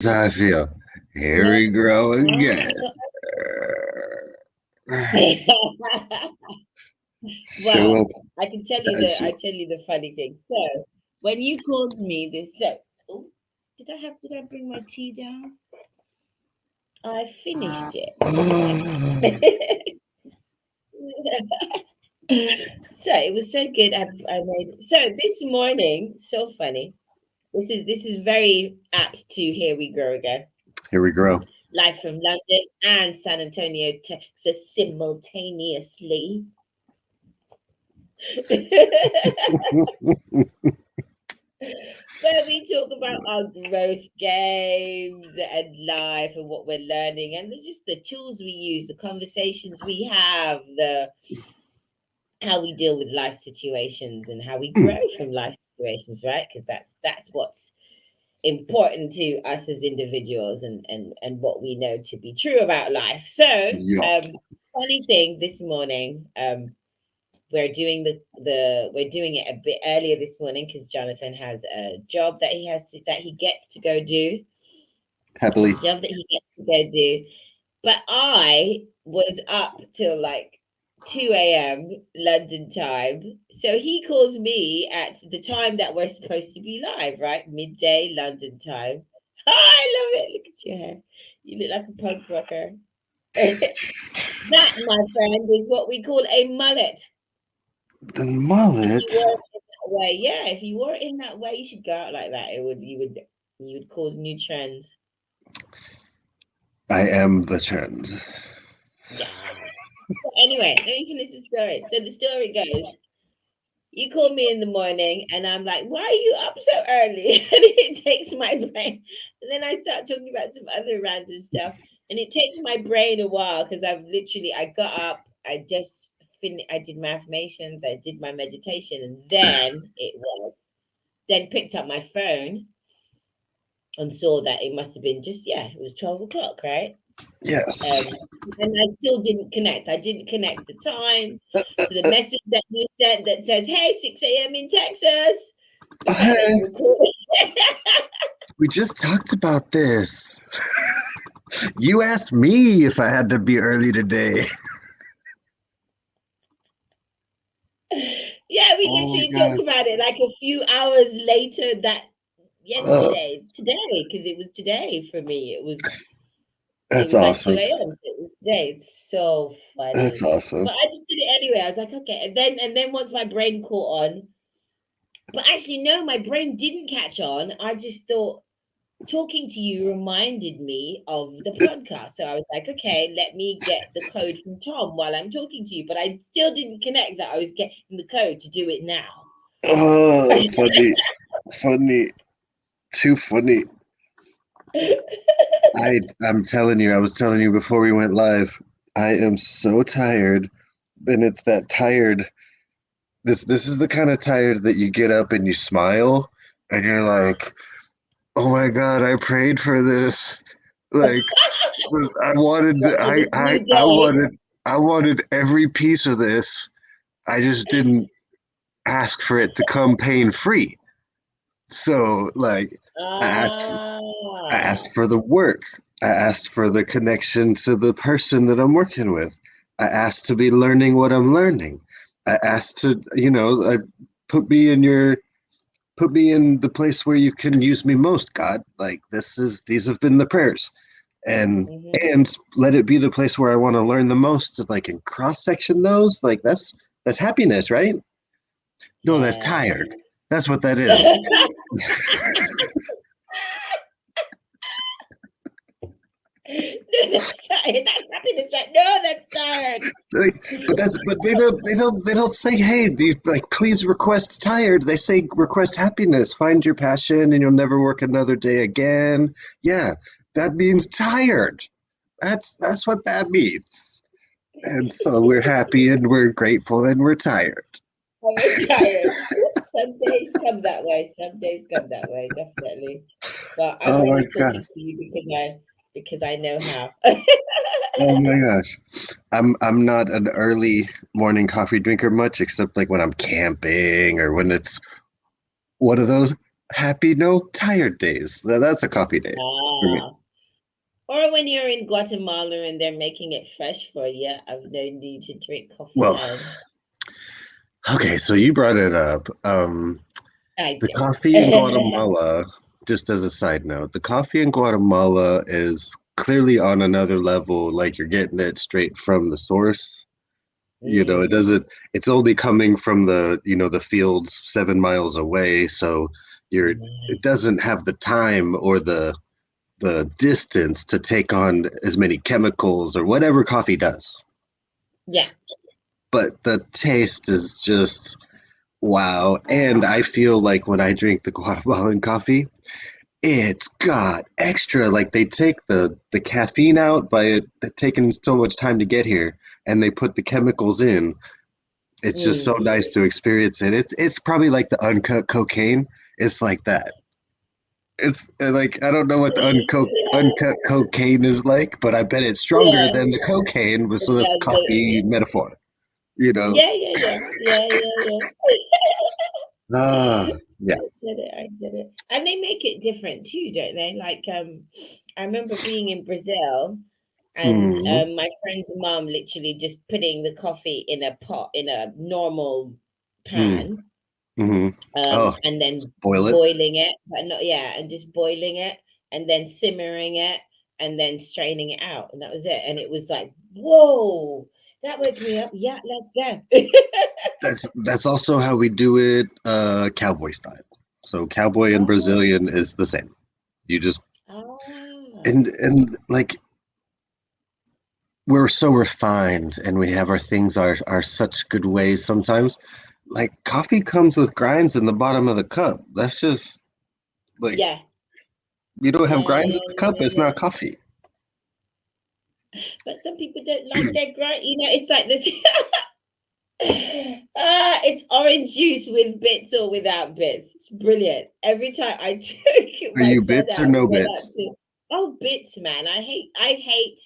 That's how I feel. Here Yeah. we go again. So, Show well, up I can tell you as you. I tell you the funny thing. So when you called me this, so oh, did I bring my tea down? I finished it. So it was so good. I made so this morning. So funny. This is very apt to Here We Grow Again. Here we grow. Live from London and San Antonio, Texas, simultaneously. Where we talk about our growth games and life and what we're learning and just the tools we use, the conversations we have, the how we deal with life situations and how we grow from life situations, right? Because that's what's important to us as individuals and what we know to be true about life. So, Yup. funny thing this morning, we're doing it a bit earlier this morning because Jonathan has a job that he gets to go do. His Happily. job that he gets to go do. But I was up till like 2 a.m. London time. So he calls me at the time that we're supposed to be live, right? Midday London time. Oh, I love it. Look at your hair. You look like a punk rocker. That, my friend, is what we call a mullet. The If you mullet. wore it in that way, yeah, if you wore it in that way, you should go out like that. You would cause new trends. I am the trend. Yeah. So anyway, let me finish the story. So the story goes, you call me in the morning and I'm like, why are you up so early? And it takes my brain. And then I start talking about some other random stuff. And it takes my brain a while because I got up, I did my affirmations, I did my meditation, and then picked up my phone and saw that it must have been it was 12 o'clock, right? Yes. Um, and I still didn't connect. I didn't connect the time to the message that you sent that says, "Hey, 6 a.m. in Texas." The fact that you Hey, were calling. we just talked about this. You asked me if I had to be early today. Yeah, we Oh my literally talked gosh. about it like a few hours later that Uh, today, because it was today for me. It that's was like awesome. 2 a.m. So it was today. It's so That's funny. awesome. But I just did it anyway. I was like, okay. And then once my brain caught on, but actually, no, my brain didn't catch on. I just thought talking to you reminded me of the podcast. So I was like, okay, let me get the code from Tom while I'm talking to you. But I still didn't connect that I was getting the code to do it now. Oh, funny, funny, too funny. I'm telling you, I was telling you before we went live. I am so tired, and it's that tired. This is the kind of tired that you get up and you smile, and you're like, "Oh my God, I prayed for this." Like I wanted, What for this new I day? wanted, I wanted every piece of this. I just didn't ask for it to come pain free. So like, I asked I Ah, asked for the work. I asked for the connection to the person that I'm working with. I asked to be learning what I'm learning. I asked to, put me in your put me in the place where you can use me most, God. Like these have been the prayers. And hmm, and let it be the place where I want to learn the most, like and cross section those. Like that's happiness, right? No, that's yeah. tired. That's what that is. No, that's tired. That's happiness, right? No, that's tired. Like, but they don't say, hey, like please request tired. They say request happiness. Find your passion and you'll never work another day again. Yeah, that means tired. That's what that means. And so we're happy and we're grateful and we're tired. I'm tired. Some days come that way. Some days come that way, definitely. But I'm Oh my only god. talking to you because I know how. Oh my gosh. I'm not an early morning coffee drinker much, except like when I'm camping or when it's what are those? happy no tired days. That's a coffee day for me. Ah. Or when you're in Guatemala and they're making it fresh for you, I've no need to drink coffee Well, then. okay, so you brought it up. I The did. coffee in Guatemala, just as a side note, the coffee in Guatemala is clearly on another level. Like you're getting it straight from the source. It Mm, doesn't, it's only coming from the fields 7 miles away. So it nice. doesn't have the time or the distance to take on as many chemicals or whatever coffee does. Yeah. But the taste is just wow. And I feel like when I drink the Guatemalan coffee, it's got extra. Like they take the caffeine out by it taking so much time to get here, and they put the chemicals in. It's just so Mm. nice to experience it. It's probably like the uncut cocaine. It's like that. It's like I don't know what the uncut cocaine is like, but I bet it's stronger Yeah. than the cocaine. So that's Yeah, coffee metaphor, you know. yeah, yeah, yeah, yeah, yeah, yeah. Ah, I yeah. get it. I get it. And they make it different too, don't they? Like, I remember being in Brazil and Mm-hmm. my friend's mom literally just putting the coffee in a pot, in a normal pan, Mm-hmm. Oh, and then boil it. boiling it, but not, yeah, and just boiling it and then simmering it and then straining it out. And that was it. And it was like, whoa, that woke me up. Yeah, let's go. That's also how we do it, cowboy style. So cowboy and Oh, Brazilian is the same. You just ah, and like we're so refined and we have our things are such good ways sometimes. Like coffee comes with grinds in the bottom of the cup. That's just like yeah, you don't have yeah, grinds in yeah, the cup, yeah, it's not yeah. coffee. But some people don't like their grind. It's like the it's orange juice with bits or without bits. It's brilliant. Every time I took Are my you son bits or out, we no went out bits? to bits, man. I hate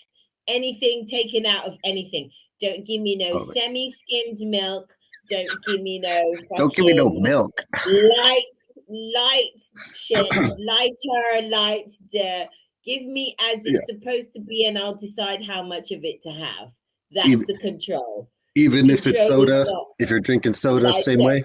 anything taken out of anything. Don't give me no Oh, like, semi-skimmed milk. Don't give me no don't give me no fucking milk. light, light shit, lighter, light. Give me as Yeah. it's supposed to be, and I'll decide how much of it to have. That's Even the control. The even if it's control is soda, not if you're drinking soda, same lighter. way.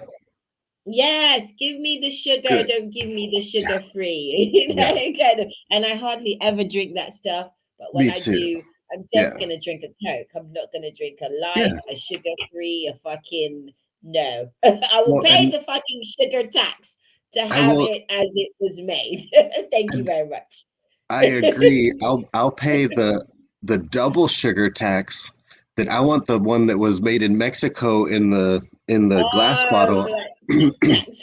Yes, give me the sugar. Good. Don't give me the Yeah. sugar free. Yeah. Kind of. And I hardly ever drink that stuff. But when Me I too. do, I'm Yeah. just gonna drink a Coke. I'm not gonna drink a light, Yeah. a sugar free, a fucking no. I will Well, pay and the fucking sugar tax to I have will it as it was made. Thank you and very much. I agree. I'll pay the double sugar tax that I want the one that was made in Mexico in the glass Oh, bottle. like tax, tax.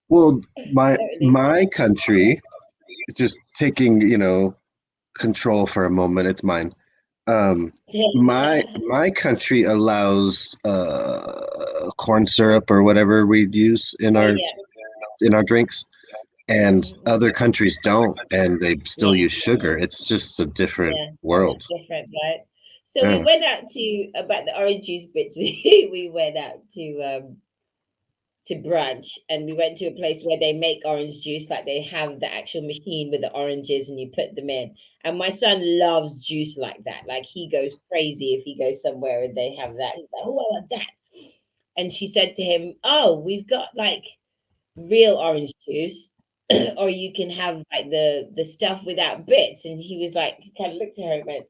Well, my Totally. my country is just taking, control for a moment. It's mine. Um, my country allows corn syrup or whatever we use in Oh our yeah. in our drinks, and Mm-hmm. other countries don't, and they still Yeah. use sugar. It's just a different Yeah, world. it's different, right? So we Yeah. went out to about the orange juice bits. We went out to brunch, and we went to a place where they make orange juice, like they have the actual machine with the oranges, and you put them in. And my son loves juice like that. Like he goes crazy if he goes somewhere and they have that. He's like, "Oh, I want that." And she said to him, "Oh, we've got like real orange juice." Or you can have like the stuff without bits. And he was like, he kind of looked at her and went,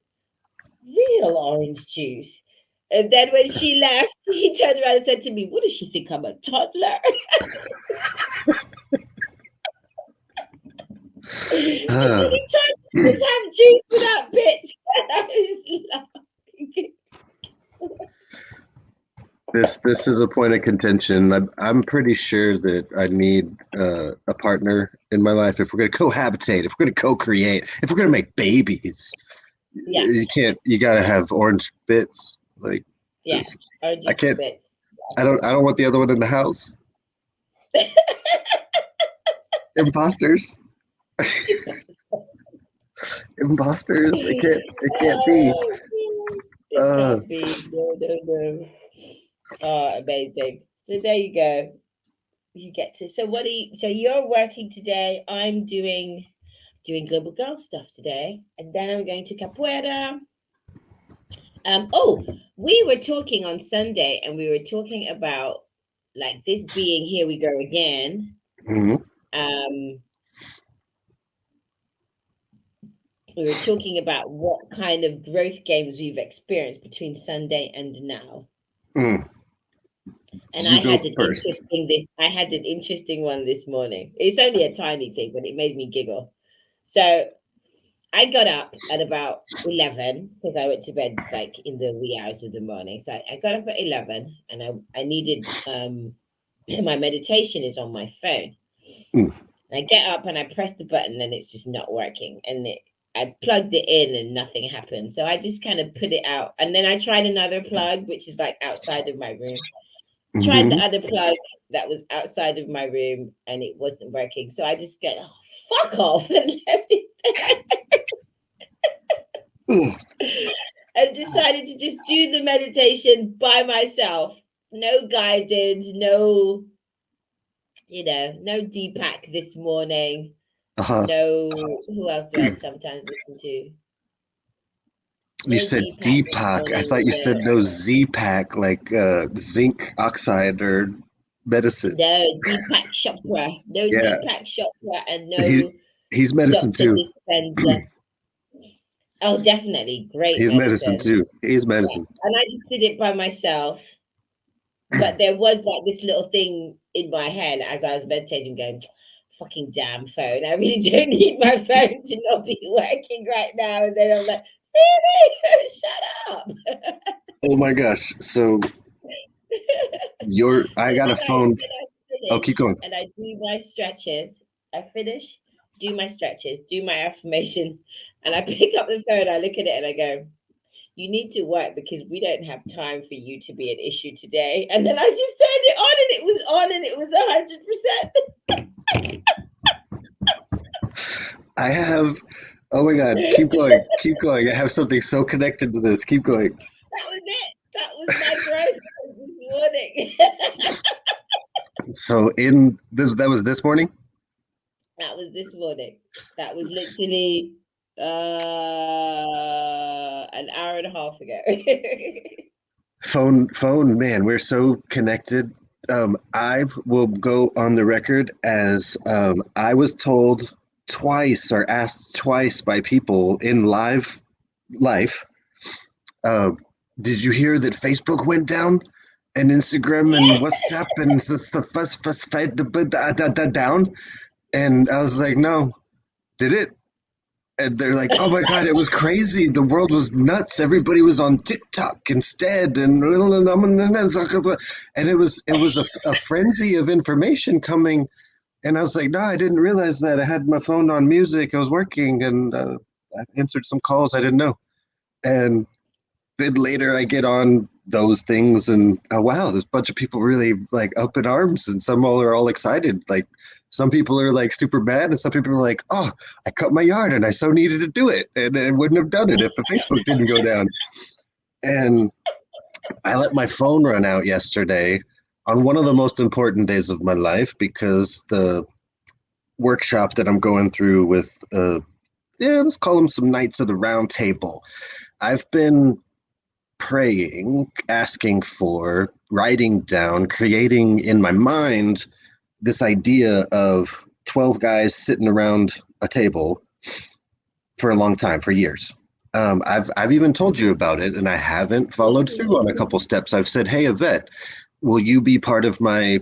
real orange juice. And then when she left, he turned around and said to me, what does she think? I'm a toddler? Uh, Many toddlers have juice without bits. I was laughing. this is a point of contention. I'm pretty sure that I need a partner in my life if we're going to cohabitate, if we're going to co-create, if we're going to make babies. Yeah, You can't. You got to have orange bits. Like yeah. this, Orange I juice with can't. bits. I don't want the other one in the house. Imposters. Imposters. It can't be. Oh, it Uh, can't be. No, no, no. Oh, amazing. So there you go. you get to. So what are you? So you're working today. I'm doing global girl stuff today, and then I'm going to capoeira. Oh, we were talking on Sunday, and we were talking about like this being here we go again. Mhm. Um, we were talking about what kind of growth games we've experienced between Sunday and now. Mm. And You go first. I had an interesting one this morning. It's only a tiny thing, but it made me giggle. So I got up at about 11 because I went to bed like in the wee hours of the morning. So I got up at 11 and I needed my meditation is on my phone. Mm. And I get up and I press the button and it's just not working. I plugged it in and nothing happened. So I just kind of put it out. And then I tried another plug, which is like outside of my room. Tried the Mhm. other plug that was outside of my room and it wasn't working. So I just get, oh, fuck off and left it Ugh. and decided to just do the meditation by myself. No guided, no, no Deepak this morning. Uh-huh. No, who else do I sometimes listen to? You No said Deepak this Deepak. I thought morning. you said no Z-Pack, like zinc oxide or medicine. No Deepak Chopra. No Yeah, Deepak Chopra and he's no he's medicine Dr. too. Dispenza. Oh, definitely. Great He's medicine medicine. too. He's Yeah. medicine. And I just did it by myself. But there was like this little thing in my head as I was meditating, going, fucking damn phone. I really don't need my phone to not be working right now. And then I'm like, really? Shut up. Oh my gosh. So I So got a phone. then I Oh, keep finish going. and I do my stretches. I finish, do my stretches, do my affirmation, and I pick up the phone, I look at it and I go, you need to work because we don't have time for you to be an issue today. And then I just turned it on and it was on and it was 100%. I have. Oh my God. Keep going. Keep going. I have something so connected to this. Keep going. That was it. That was my growth this morning. So in this, that was this morning. That was this morning. That was literally an hour and a half ago. Phone, man, we're so connected. I will go on the record as I was told twice or asked twice by people in life. Uh, did you hear that Facebook went down and Instagram and WhatsApp and the first fight down? And I was like, no, did it? And they're like, "Oh my god, it was crazy! The world was nuts. Everybody was on TikTok instead, and it was a frenzy of information coming." And I was like, "No, I didn't realize that. I had my phone on music. I was working, and I answered some calls I didn't know." And then later, I get on those things, and oh wow, there's a bunch of people really like up in arms, and some all are all excited, like. Some people are like super mad, and some people are like, "Oh, I cut my yard, and I so needed to do it, and I wouldn't have done it if the Facebook didn't go down." And I let my phone run out yesterday on one of the most important days of my life because the workshop that I'm going through with, let's call them some Knights of the Round Table. I've been praying, asking for, writing down, creating in my mind this idea of 12 guys sitting around a table for a long time, for years. I've even told you about it, and I haven't followed through on a couple steps. I've said, "Hey, Yvette, will you be part of my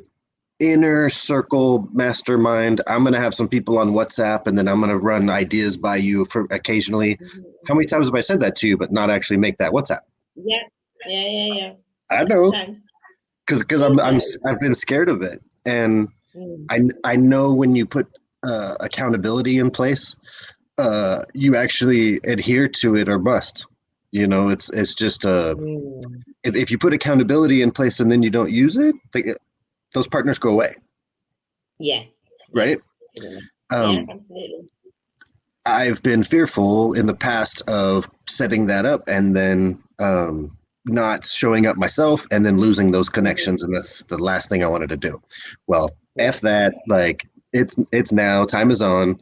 inner circle mastermind? I'm going to have some people on WhatsApp, and then I'm going to run ideas by you for occasionally." How many times have I said that to you, but not actually make that WhatsApp? Yeah, yeah. I A few know, times. because Few times. I've been scared of it, and Mm. I know when you put accountability in place, you actually adhere to it or must. It's just Mm. if you put accountability in place and then you don't use it, those partners go away, Yes. Yeah. right? Yeah, Um, absolutely. I've been fearful in the past of setting that up and then not showing up myself and then losing those Mhm. connections, and that's the last thing I wanted to do. Well, Yeah. F that. Like it's now. Time is on.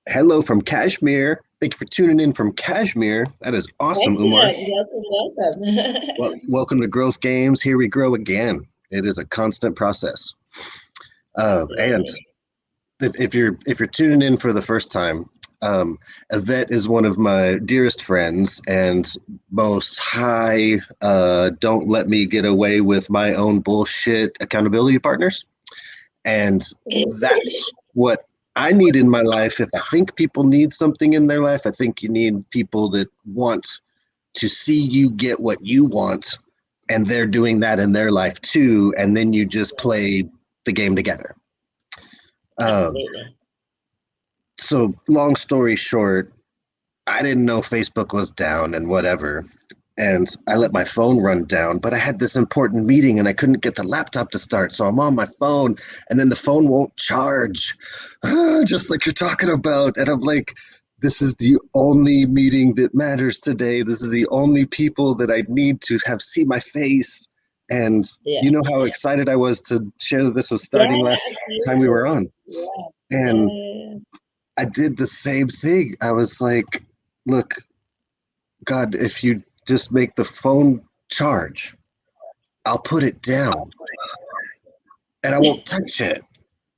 Hello from Kashmir. Thank you for tuning in from Kashmir. That is awesome, Umar. Excellent. Welcome, Well, welcome. welcome to Growth Games. Here we grow again. It is a constant process. And Absolutely. if you're tuning in for the first time, Yvette is one of my dearest friends and most high, don't let me get away with my own bullshit accountability partners. And that's what I need in my life. If I think people need something in their life, I think you need people that want to see you get what you want, and they're doing that in their life too. And then you just play the game together. Um, Absolutely. so, long story short, I didn't know Facebook was down and whatever. And I let my phone run down, but I had this important meeting and I couldn't get the laptop to start. So I'm on my phone and then the phone won't charge, just like you're talking about. And I'm like, this is the only meeting that matters today. This is the only people that I need to have see my face. And Yeah. you know how excited I was to share that this was Yeah, starting last time we were absolutely. on. Yeah. And Yeah. I did the same thing. I was like, look, God, if you just make the phone charge, I'll put it down and I Yeah. won't touch it.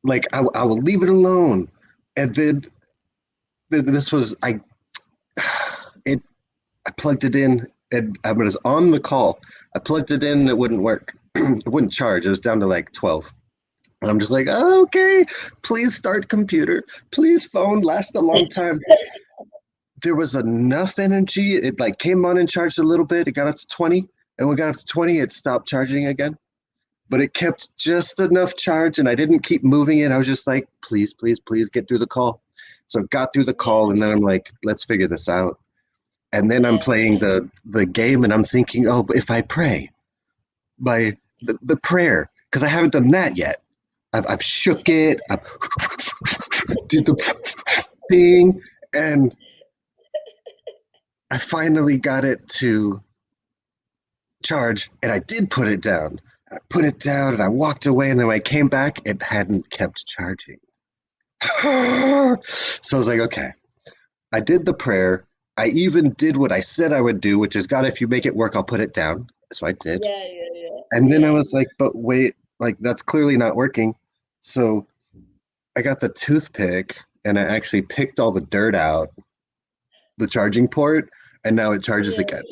Like I will leave it alone. And then this was it. I plugged it in and I was on the call. I plugged it in and it wouldn't work. It wouldn't charge. It was down to like 12. And I'm just like, oh, okay, please start computer. Please phone last a long time. There was enough energy. It like came on and charged a little bit. It got up to 20. And when it got up to 20, it stopped charging again. But it kept just enough charge and I didn't keep moving it. I was just like, please, please, please get through the call. So I got through the call and then I'm like, let's figure this out. And then I'm playing Yeah. the game and I'm thinking, oh, but if I pray by the prayer, because I haven't done that yet. I've shook it, I've did the thing, and I finally got it to charge and I did put it down. I put it down and I walked away and then when I came back, it hadn't kept charging. So I was like, okay, I did the prayer. I even did what I said I would do, which is, God, if you make it work, I'll put it down. So I did. Yeah. Yeah. Yeah. And then I Yeah. was like, but wait, like that's clearly not working. So I got the toothpick and I actually picked all the dirt out, the charging port, and now it charges Yeah. again.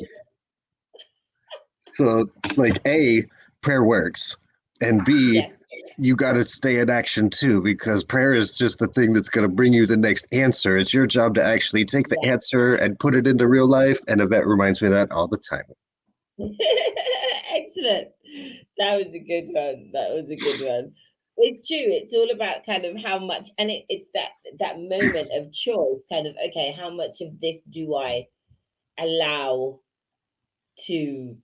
So, like, A, prayer works, and B, Yes. you got to stay in action too, because prayer is just the thing that's going to bring you the next answer. It's your job to actually take the Yeah. answer and put it into real life. And Yvette reminds me of that all the time. Excellent. That was a good one. That was a good one. It's true. It's all about kind of how much, and it's that moment of choice. Kind of okay, how much of this do I allow to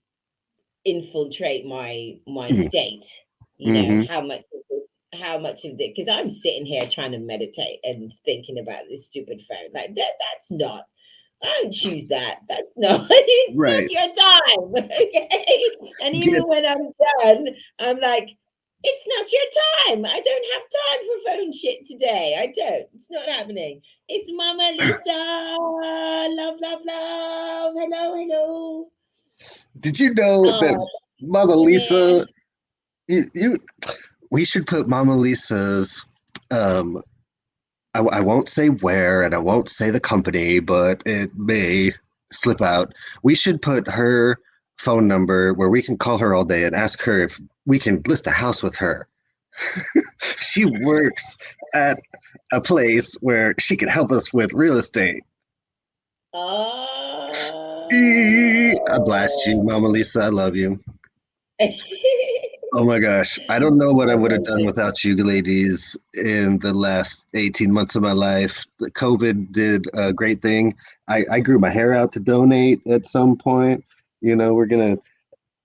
infiltrate my Mm-hmm. state? You know, Mm-hmm. how much of it? Because I'm sitting here trying to meditate and thinking about this stupid phone. Like that's not. I don't choose that. That's not. It's not Right. your time. Okay. And even Get when I'm done, I'm like, it's not your time. I don't have time for phone shit today. I don't. It's not happening. It's Mama Lisa. Love, love, love. Hello, hello. Did you know that Oh, Mama in there. Lisa, you we should put Mama Lisa's um I won't say where and I won't say the company, but it may slip out. We should put her phone number where we can call her all day and ask her if we can list a house with her. She works at a place where she can help us with real estate. I blast you, Oh. Mama Lisa. I love you. Oh my gosh. I don't know what I would have done Amazing. without you ladies in the last 18 months of my life. The COVID did a great thing. I grew my hair out to donate at some point. You know, we're going to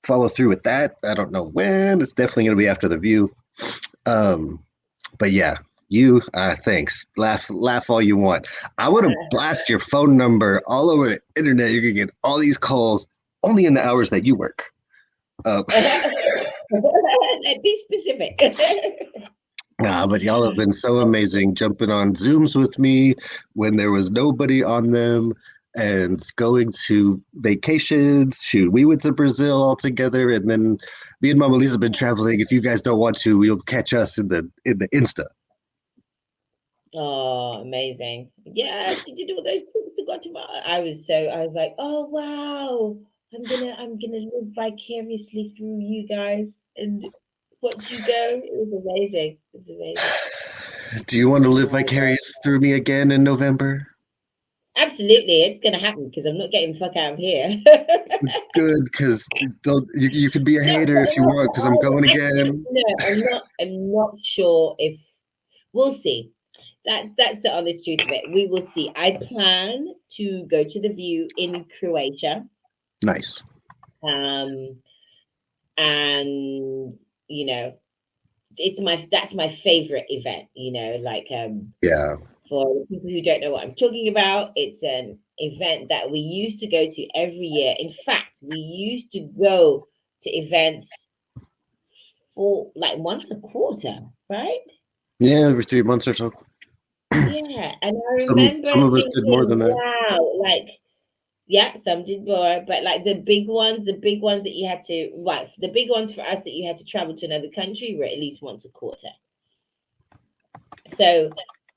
follow through with that. I don't know when. It's definitely going to be after the view. Um, but yeah, you, thanks. Laugh all you want. I would have blast your phone number all over the internet. You're going to get all these calls only in the hours that you work. Uh, Be specific. But y'all have been so amazing jumping on Zooms with me when there was nobody on them and going to vacations. Shoot, we went to Brazil all together, and then me and Mama Lisa have been traveling. If you guys don't want to, you'll catch us in the Insta. Oh, amazing. Yes, you did all those trips to Guatemala. I was like, oh wow. I'm gonna live vicariously through you guys and watch you go. It was amazing. It was amazing. Do you want to live Oh my God. vicarious through me again in November? Absolutely, it's gonna happen because I'm not getting the fuck out of here. Good, because you can be a No, hater if you want, because I'm going actually, again. no, I'm not sure if we'll see. That's the honest truth of it. We will see. I plan to go to the View in Croatia. Nice. Um, and you know, that's my favorite event, like Yeah. for the people who don't know what I'm talking about, it's an event that we used to go to every year. In fact, we used to go to events for like once a quarter, right? Yeah, every 3 months or so. Yeah, and I remember Some of us did more thinking, than that. wow, like yeah, some did more, but like the big ones that you had to, right, the big ones for us that you had to travel to another country were at least once a quarter. So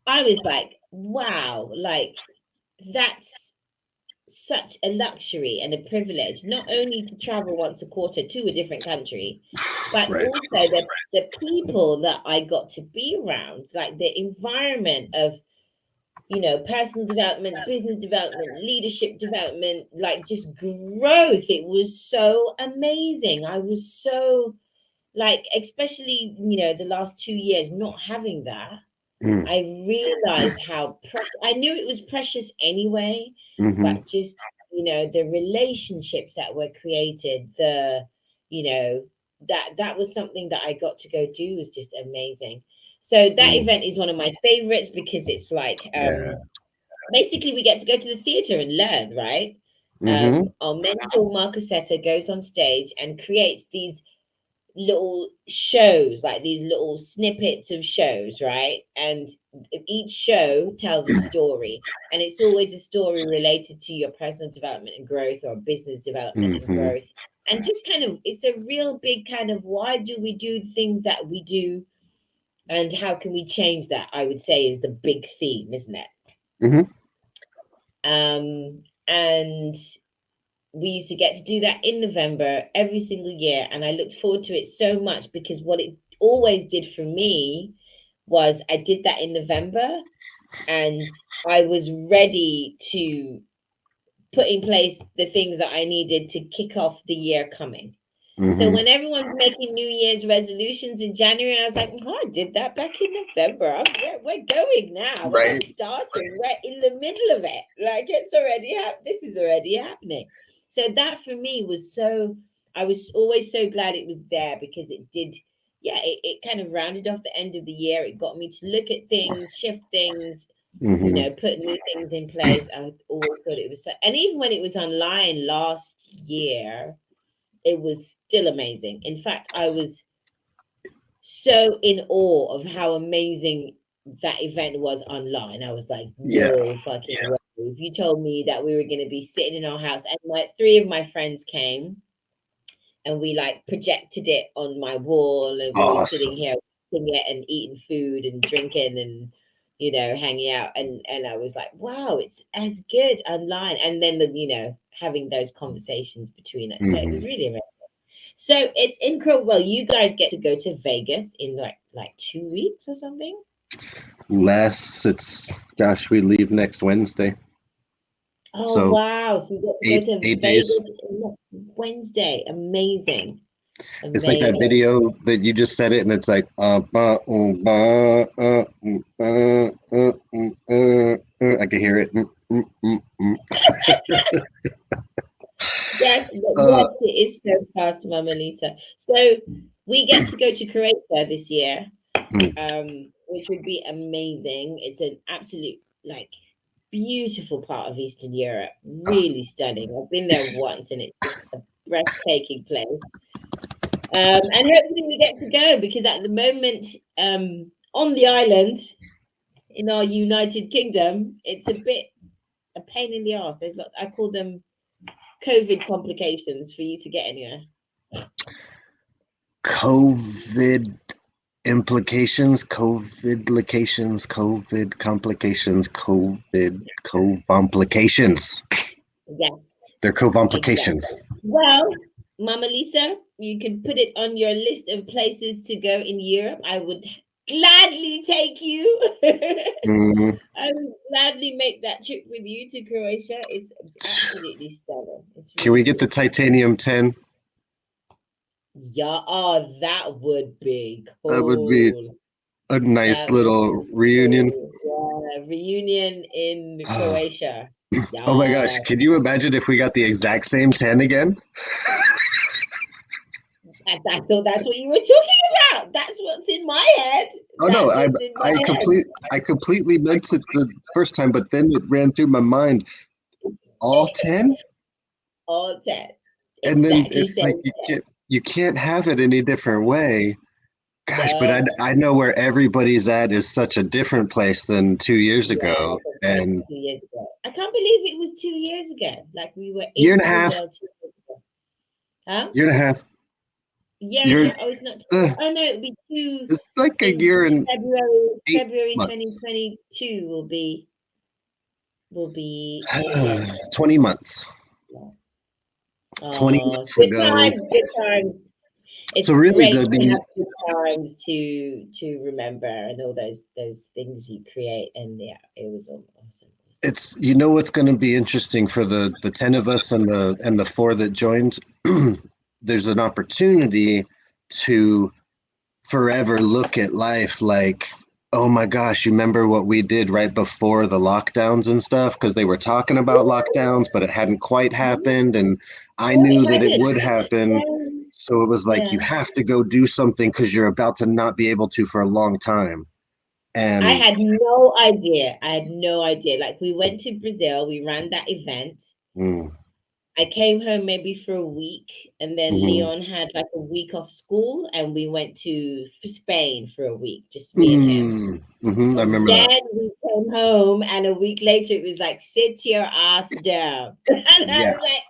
I was like, wow, like that's such a luxury and a privilege, not only to travel once a quarter to a different country, but Right. also the people that I got to be around, like the environment of, personal development, business development, leadership development, like just growth. It was so amazing. I was so like, especially, the last 2 years not having that. Mm. I realized how precious. I knew it was precious anyway, Hmm. but just the relationships that were created, you know that was something that I got to go do was just amazing. So that Mm. event is one of my favorites because it's like Yeah. basically we get to go to the theater and learn, right? Hmm. Our mentor Marcusetta goes on stage and creates these little shows, like these little snippets of shows, right? And each show tells a story, and it's always a story related to your personal development and growth or business development and Hmm. growth. And just kind of, it's a real big kind of why do we do things that we do and how can we change that? I would say is the big theme, isn't it? Hmm. And we used to get to do that in November every single year. And I looked forward to it so much because what it always did for me was I did that in November and I was ready to put in place the things that I needed to kick off the year coming. So Hmm. when everyone's making New Year's resolutions in January, I was like, oh, I did that back in November. We're going now. We're not Right. starting. We're in the middle of it. Like it's already this is already happening. So that for me was so. I was always so glad it was there because it did. Yeah, it kind of rounded off the end of the year. It got me to look at things, shift things, Hmm. put new things in place. I always thought it was so. And even when it was online last year, it was still amazing. In fact, I was so in awe of how amazing that event was online. I was like, Yeah. no fucking way. If you told me that we were going to be sitting in our house and like three of my friends came and we like projected it on my wall and we were sitting Awesome. here watching it and eating food and drinking and hanging out and I was like, wow, it's as good online. And then having those conversations between us. So it was Hmm. really amazing. So it's incredible. Well, you guys get to go to Vegas in like 2 weeks or something. Less. It's gosh, we leave next Wednesday, Oh so wow! So you get to go to 8 days. Vegas Wednesday. Amazing, It's like that amazing. video that you just said it, and it's like I can hear it. Yes, Uh, yes, it is so fast, Mama Lisa. So we get to go to Croatia this year, which would be amazing. It's an absolute like beautiful part of Eastern Europe, really stunning. I've been there once, and it's just a breathtaking place. And hopefully we get to go because at the moment, on the island in our United Kingdom, it's a bit a pain in the ass. There's lot. I call them COVID complications for you to get anywhere. COVID implications, COVID locations, COVID complications, COVID complications. Yes, They're complications. exactly. Well, Mama Lisa, you can put it on your list of places to go in Europe. I would gladly take you. Mhm. I would gladly make that trip with you to Croatia. It's absolutely stellar. It's Can we really get the beautiful. titanium 10? Yeah, oh, that would be That would be cool. a nice That would little be reunion. cool. Yeah, reunion in Oh Croatia. my gosh, Yeah, can you imagine if we got the exact same 10 again? I thought that's what you were talking about. That's what's in my head. Oh no, That's what's in my head. I completely meant it the first time, but then it ran through my mind. All 10? All 10. And then Exactly it's like same. you can't have it any different way. Gosh, but No. I know where everybody's at is such a different place than 2 years Yeah, ago. compared to And 2 years ago. I can't believe it was 2 years ago. Like we were year and in a half, Brazil 2 years ago. Huh? year and a half, Year and a year half. Oh, it's not. uh, Oh no, it'll be two it's like a in year and February. eight February months. 2022 will be 2 years. 20 months. Yeah. 20 Oh, months good ago. times, good times. It's So really great the to have good times to remember and all those things you create. And yeah, it was awesome. it's you know what's going to be interesting for the 10 of us and the four that joined. There's an opportunity to forever look at life like, oh my gosh, you remember what we did right before the lockdowns and stuff, because they were talking about lockdowns but it hadn't quite happened, and I Oh, knew that it imagine. would happen. So it was like, Yeah. you have to go do something because you're about to not be able to for a long time. I And had no idea. I had no idea. Like we went to Brazil, we ran that event. mm, I came home maybe for a week, and then mhm, Leon had like a week off school, and we went to Spain for a week, just me and him. I And remember that. then we came home, and a week later it was like, sit your ass down. And I Yeah, was like,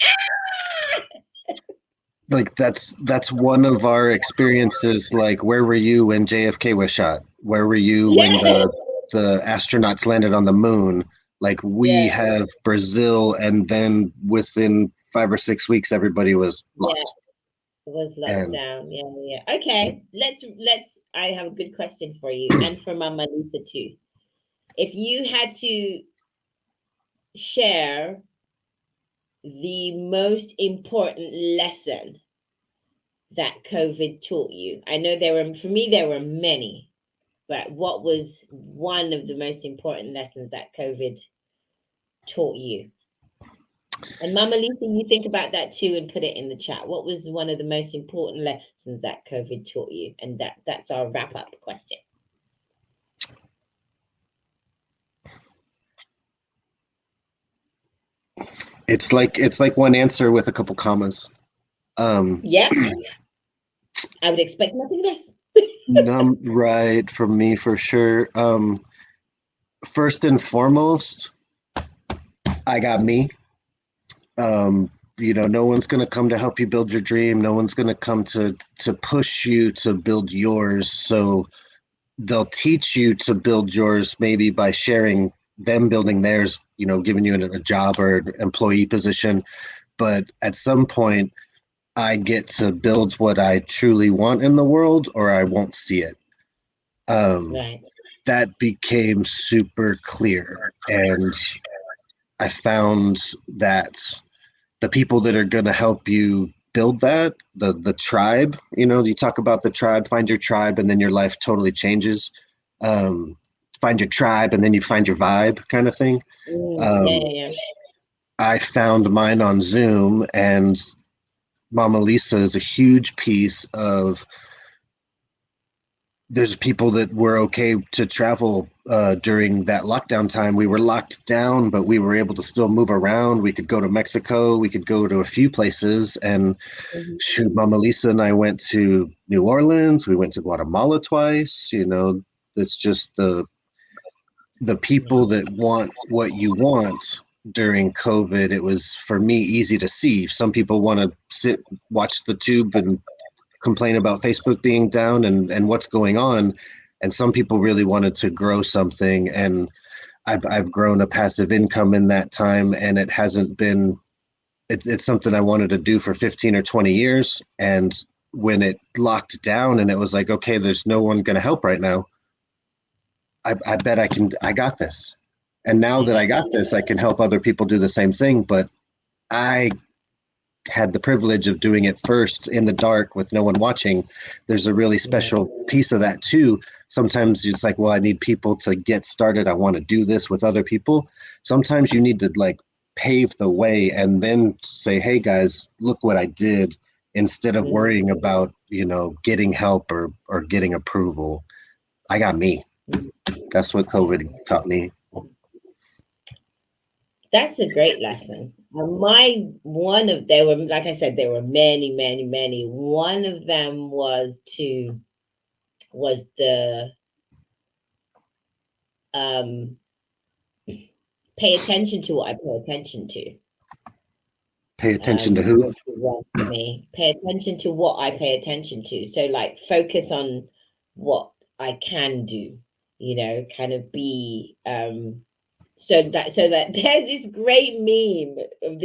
like that's one of our experiences. Like, where were you when JFK was shot? Where were you when yeah, the astronauts landed on the moon? Like, we yeah, have Brazil, and then within 5 or 6 weeks everybody was yeah. locked. It was locked And down. Yeah, yeah. Okay, let's. I have a good question for you, and for Mama Lisa too. If you had to share the most important lesson that COVID taught you, I know for me there were many, but what was one of the most important lessons that COVID taught you? And Mama Lisa, you think about that too and put it in the chat. What was one of the most important lessons that COVID taught you? And that's our wrap up question. it's like one answer with a couple commas. Yeah, I would expect nothing less. Right, from me for sure. First and foremost, I got me. No one's going to come to help you build your dream. No one's going to come to push you to build yours. So they'll teach you to build yours, maybe by sharing them building theirs, giving you a job or an employee position. But at some point, I get to build what I truly want in the world, or I won't see it. Right. That became super clear. And I found that the people that are going to help you build that, the tribe, you talk about the tribe, find your tribe, and then your life totally changes. Um, Find your tribe, and then you find your vibe, kind of thing. Yeah, Um, yeah, yeah. I found mine on Zoom, and Mama Lisa is a huge piece of. There's people that were okay to travel during that lockdown time. We were locked down, but we were able to still move around. We could go to Mexico. We could go to a few places. And Mhm. shoot, Mama Lisa and I went to New Orleans. We went to Guatemala twice. It's just the people that want what you want during COVID. It was, for me, easy to see. Some people want to sit, watch the tube and complain about Facebook being down and what's going on. And some people really wanted to grow something. And I've grown a passive income in that time, and it hasn't been, it's something I wanted to do for 15 or 20 years. And when it locked down and it was like, okay, there's no one going to help right now, I bet I got this. And now that I got this, I can help other people do the same thing. But I had the privilege of doing it first in the dark with no one watching. There's a really special piece of that too. Sometimes it's like, well, I need people to get started. I want to do this with other people. Sometimes you need to like pave the way and then say, hey guys, look what I did, instead of worrying about, getting help or getting approval. I got me. That's what COVID taught me. That's a great lesson. There were, like I said, there were many, many, many. One of them was the pay attention to what I pay attention to. Pay attention to who? For me, pay attention to what I pay attention to. So like focus on what I can do, kind of be so that there's this great meme of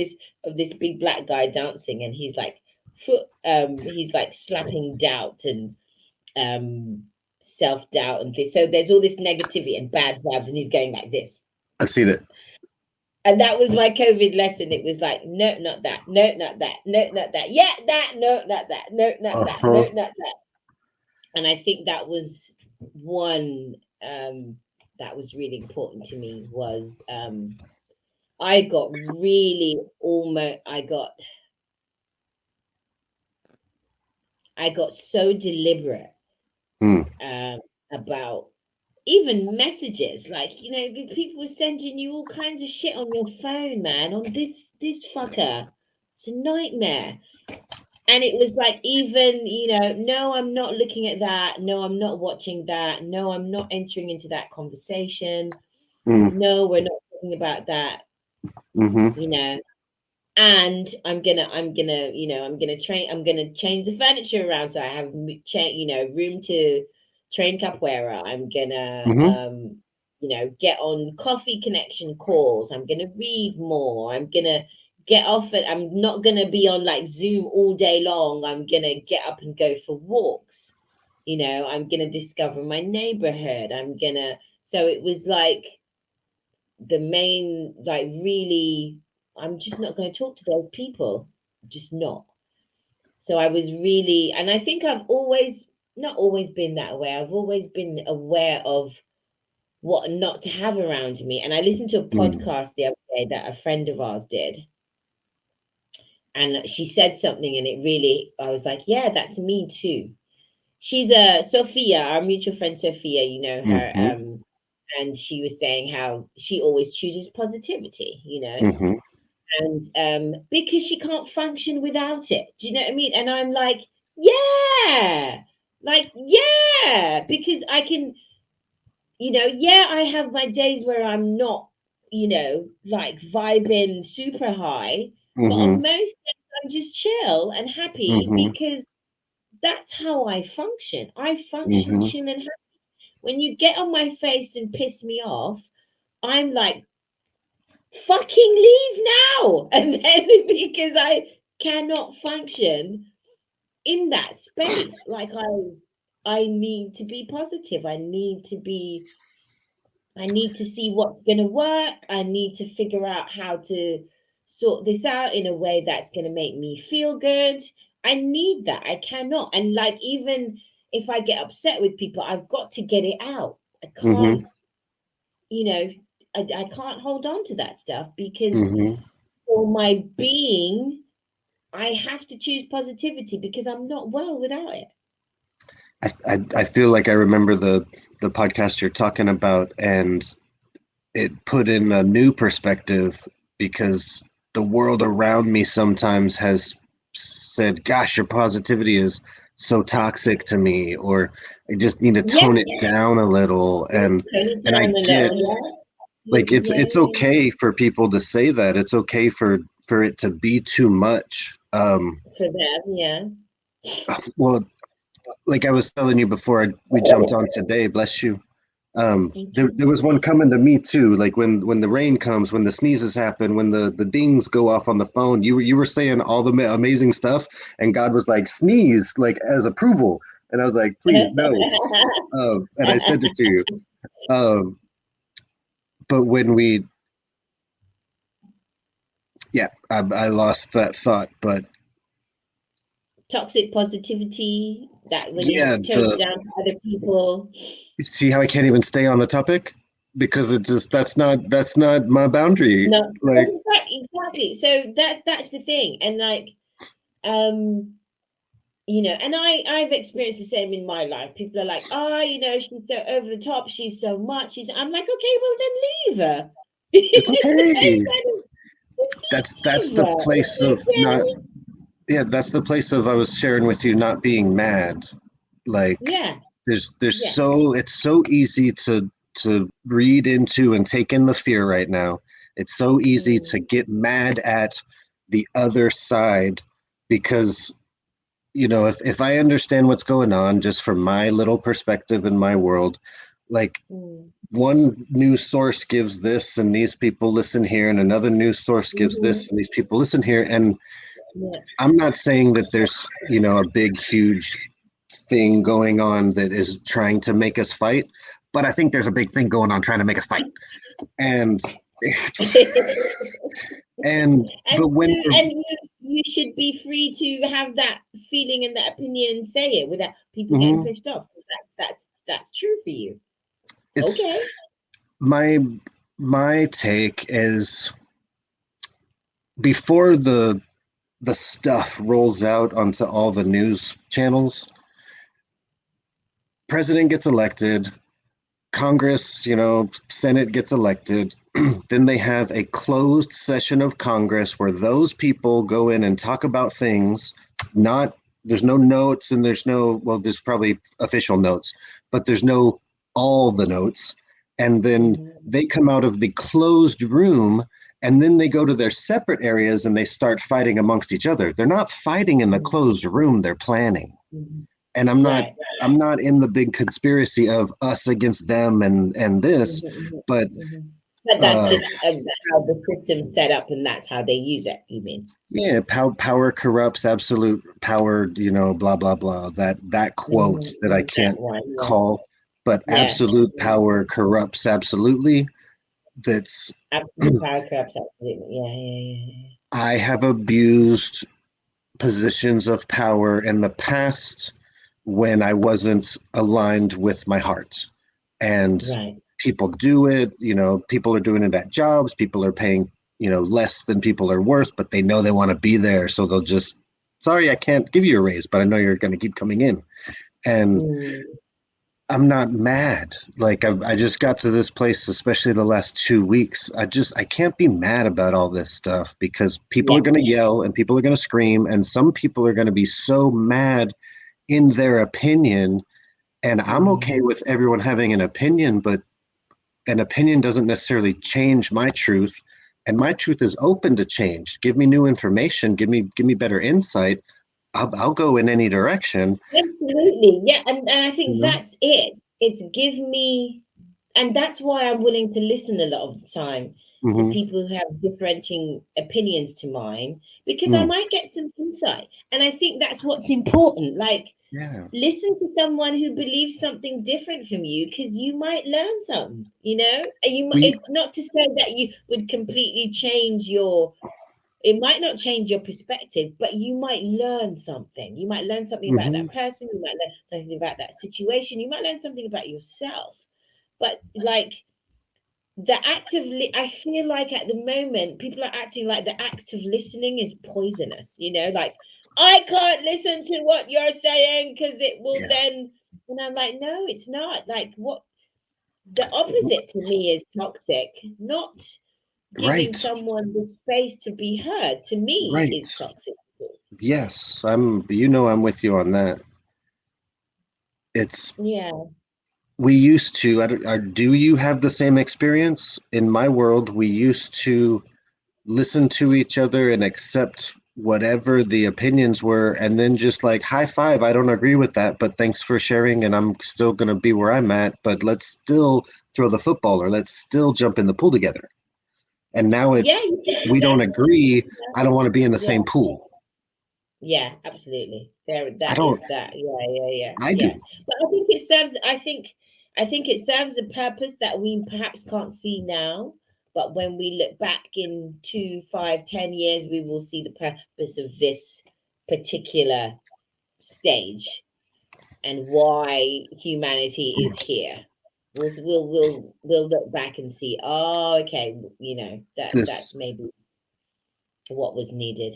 this big black guy dancing, and he's like slapping doubt and self-doubt and this. So there's all this negativity and bad vibes, and he's going like this. I've seen it. And that was my COVID lesson. It was like, no, not that. No, not that. No, not that. Yeah, that. No, not that. No, not that. No, not that. And I think that was one that was really important to me. Was I got so deliberate about even messages, like, people were sending you all kinds of shit on your phone, man, on this fucker. It's a nightmare. And it was like, even, no, I'm not looking at that. No, I'm not watching that. No, I'm not entering into that conversation. No, we're not talking about that. And I'm gonna change the furniture around so I have room to train capoeira. I'm gonna get on coffee connection calls. I'm gonna read more. I'm gonna get off it. I'm not gonna be on like Zoom all day long. I'm gonna get up and go for walks. I'm gonna discover my neighborhood. So it was like the main, like, really, I'm just not going to talk to those people. Just not. So I was really, and I think I've not always been that way. I've always been aware of what not to have around me. And I listened to a podcast the other day that a friend of ours did. And she said something, and I was like, yeah, that's me too. She's Sophia, our mutual friend Sophia, her, and she was saying how she always chooses positivity, and because she can't function without it. Do you know what I mean? And I'm like, yeah, because I can, I have my days where I'm not, like vibing super high, but on most days I'm just chill and happy because that's how I function. I function chill and happy. When you get on my face and piss me off, I'm like, fucking leave now. And then because I cannot function in that space, like I need to be positive. I need to see what's going to work. I need to figure out how to sort this out in a way that's going to make me feel good. I need that. I cannot. And like, even if I get upset with people, I've got to get it out. I can't, I can't hold on to that stuff because for my being, I have to choose positivity because I'm not well without it. I feel like I remember the podcast you're talking about, and it put in a new perspective because the world around me sometimes has said, gosh, your positivity is so toxic to me, or I just need to Yeah, tone it down a little. turn it And I down a get, little. Yeah, like, absolutely. Yeah, it's yeah, yeah. okay for people to say that. It's okay for it to be too much. For them, yeah. Well, like I was telling you before we jumped on today, bless you. Thank There was one coming to me too. Like when the rain comes, when the sneezes happen, when the dings go off on the phone, you were saying all the amazing stuff, and God was like, sneeze, like as approval, and I was like, please no. And I sent it to you. Um, but when we, yeah, I lost that thought. But Toxic positivity, that when you have yeah, to tone it down to other people. see how I can't even stay on the topic because it just that's not my boundary. No, Like, exactly. So that's the thing. And like, um, and I've experienced the same in my life. People are like, oh, she's so over the top, she's so much. I'm like, okay, well then leave her. it's okay. Just That's leave the her. place of It's not. okay. Yeah, that's the place of I was sharing with you not being mad. Like Yeah, there's yeah. so it's so easy to read into and take in the fear right now. It's so easy Mm, to get mad at the other side because if I understand what's going on just from my little perspective in my world, like mm, one news source gives this and these people listen here, and another news source gives mhm, this and these people listen here. And yeah. I'm not saying that there's, a big, huge thing going on that is trying to make us fight, but I think there's a big thing going on trying to make us fight. And it's, but when we're, And you should be free to have that feeling and that opinion and say it without people getting mhm, pissed off. That's true for you. it's Okay. my, my take is before the stuff rolls out onto all the news channels, president gets elected, Congress, Senate gets elected. Then they have a closed session of Congress where those people go in and talk about things. Not There's no notes, and well, there's probably official notes, but there's no all the notes. And then Mhm, they come out of the closed room, and then they go to their separate areas and they start fighting amongst each other. They're not fighting in the mhm, closed room, they're planning. mhm. And Right. I'm not in the big conspiracy of us against them and this, Mhm, mhm, but mhm. But that's uh just how the system's set up, and that's how they use it. You mean? yeah, power corrupts, absolute power, blah blah blah, that quote that I That can't one. call, but Yeah. absolute power corrupts absolutely. That's Absolute power corrupts. Absolutely. Yeah. Yeah. Yeah. I have abused positions of power in the past when I wasn't aligned with my heart. And Yeah. Right. people do it, people are doing it at jobs, people are paying, less than people are worth, but they know they want to be there. So they'll just, sorry, I can't give you a raise, but I know you're going to keep coming in. And Mm, I'm not mad. Like I just got to this place, especially the last 2 weeks. I can't be mad about all this stuff because people yeah. are going to yell and people are going to scream, and some people are going to be so mad in their opinion. And I'm Mm. okay with everyone having an opinion, but an opinion doesn't necessarily change my truth, and my truth is open to change. Give me new information, give me better insight. I'll go in any direction. Absolutely. Yeah. And I You think know. that's it. It's give me, and that's why I'm willing to listen a lot of the time to Hmm. people who have differentiating opinions to mine, because I Mm, might get some insight. And I think that's what's important. Like, yeah. listen to someone who believes something different from you, because you might learn something. And you We. might, not to say that you would completely change your, it might not change your perspective, but you might learn something. You might learn something about Hmm. that person, you might learn something about that situation, you might learn something about yourself. But like, I feel like at the moment people are acting like the act of listening is poisonous. Like, I can't listen to what you're saying because it will Yeah. then, and I'm like, no, it's not. Like, what the opposite to me is toxic, not giving Right. someone the space to be heard, to me, Right. is toxic. Yes. I'm with you on that. It's Yeah. we used to. Do you have the same experience? In my world, we used to listen to each other and accept whatever the opinions were, and then just like high five. I don't agree with that, but thanks for sharing, and I'm still going to be where I'm at, but let's still throw the football, or let's still jump in the pool together. And now Yeah, it's, you can do we don't that. agree. I don't want to be in the Yeah. same pool. Yeah, absolutely. There, I that don't. is that. Yeah, yeah, yeah, I yeah. do. But I think it serves. I think it serves a purpose that we perhaps can't see now. But when we look back in 2, 5, 10 years, we will see the purpose of this particular stage and why humanity is here. We'll look back and see. Oh, okay. That's This maybe what was needed.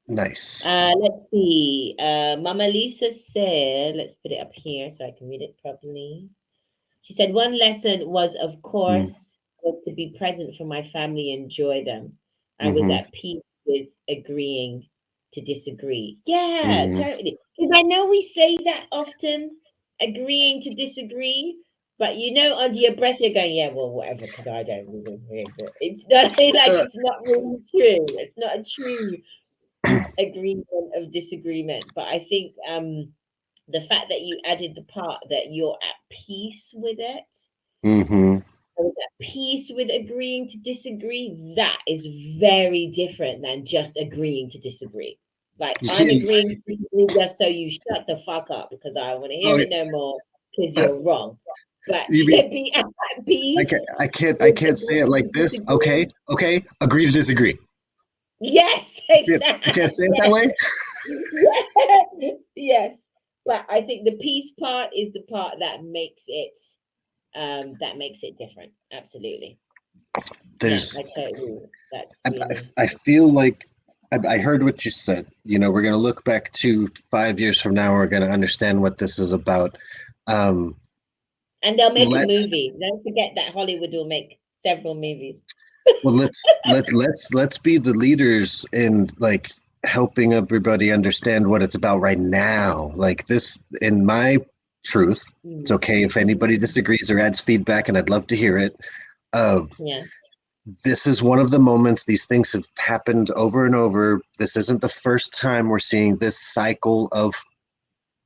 nice. Let's see. Mama Lisa said, let's put it up here so I can read it properly. She said, one lesson was, of Mm, course, was to be present for my family, enjoy them. I was mm-hmm, at peace with agreeing to disagree. Yeah, mm-hmm. totally. Because I know we say that often, agreeing to disagree, but under your breath, you're going, yeah, well, whatever, because I don't really agree. But it's not like Uh, it's not really true. It's not a true agreement of disagreement. But I think the fact that you added the part that you're at peace with it, mm-hmm. I was at peace with agreeing to disagree, that is very different than just agreeing to disagree. Like, I'm agreeing to disagree just so you shut the fuck up because I don't want to hear Oh, it no more because uh, you're wrong. But you to mean be at peace I with can't say it agreeing like to this. Okay, disagree. okay. Agree to disagree. Yes, I can't exactly. say it that Yes. way. Yes. But I think the peace part is the part that makes it different. Absolutely. Yeah, There's I totally that's I, really I feel like I heard what you said. We're going to look back to 5 years from now. We're going to understand what this is about. Um, and they'll make a let's movie. Don't forget that Hollywood will make several movies. well, let's be the leaders in like helping everybody understand what it's about right now. Like this, in my truth, it's Mm. okay if anybody disagrees or adds feedback, and I'd love to hear it. Uh, Yeah. this is one of the moments. These things have happened over and over. This isn't the first time we're seeing this cycle of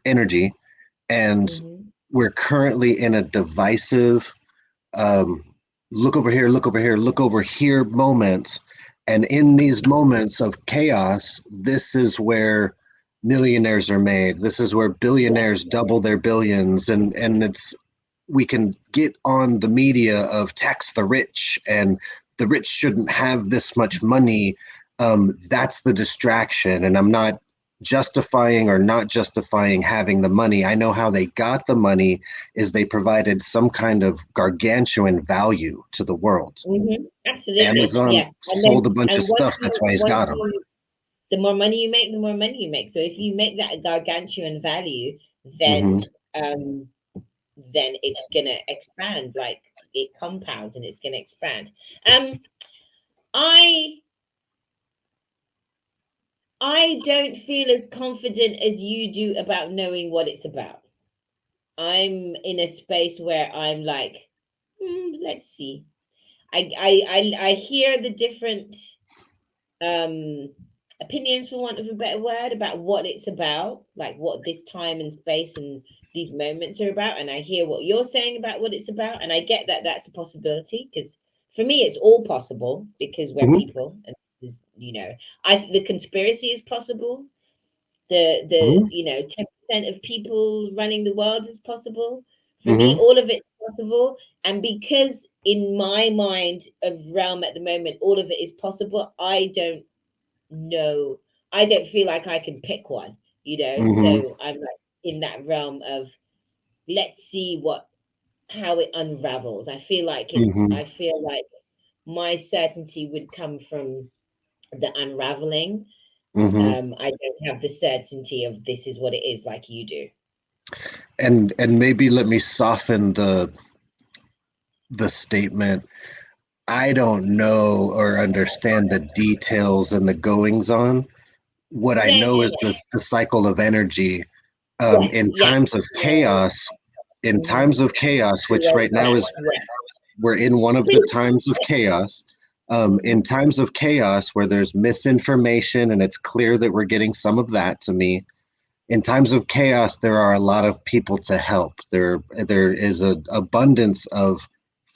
energy, and Hmm. we're currently in a divisive um, look over here, look over here, look over here moment. And in these moments of chaos, this is where millionaires are made. This is where Yeah. billionaires double their billions, and it's we can get on the media of tax the rich, and the rich shouldn't have this much money. That's the distraction, and I'm not justifying or not justifying having the money. I know how they got the money is they provided some kind of gargantuan value to the world. Absolutely. Amazon Yeah. And sold a then bunch of and once stuff. That's you why he's once got them. you the more money you make, the more money you make. So if you make that a gargantuan value, Mm-hmm. um then it's gonna expand, like it compounds and it's gonna expand. Um I I don't feel as confident as you do about knowing what it's about. I'm in a space where I'm like, let's see. I hear the different um opinions, for want of a better word, about what it's about, like what this time and space and these moments are about. And I hear what you're saying about what it's about, and I get that that's a possibility because for me it's all possible because we're Mm-hmm. people, and I the conspiracy is possible. The Mm-hmm. 10% of people running the world is possible. For me, Mm-hmm. all of it's possible. And because in my mind of realm at the moment, all of it is possible, know I don't feel like I can pick one, Mm-hmm. so I'm like in that realm of let's see what how it unravels. Mm-hmm. I feel like my certainty would come from the unraveling. Mm-hmm. I don't have the certainty of this is what it is like you do. And maybe let me soften the statement. I don't know or understand the details and the goings on. What I Yeah, know yeah, is the cycle of energy. Yes, in yeah. times of chaos, Mhm. which right now is we're in one of the times of chaos. In Mhm. times of chaos where there's misinformation and it's clear that we're getting some of that to me, in times of chaos, there are a lot of people to help. There is an abundance of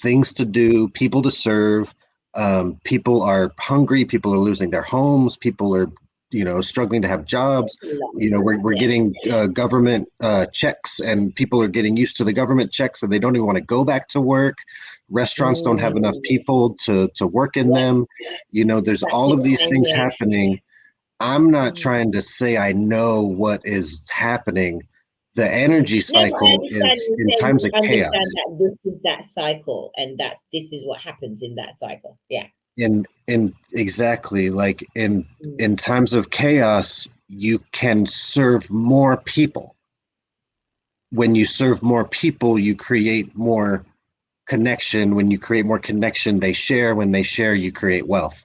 things to do, people to serve. People are hungry. People are losing their homes. People are, struggling to have jobs. We're Yeah. getting government checks, and people are getting used to the government checks, and they don't even want to go back to work. Restaurants don't have enough Mm. people to work in Yeah, them. There's all exactly of the these same things here. happening. I'm not Mhm. trying to say I know what is happening. The Mm. energy No, but I cycle understand is you in saying times you of understand chaos. that this is that cycle, and this is what happens in that cycle. Yeah. In exactly like Mm. in times of chaos, you can serve more people. When you serve more people, you create more connection. When you create more connection, they share. When they share, you create wealth.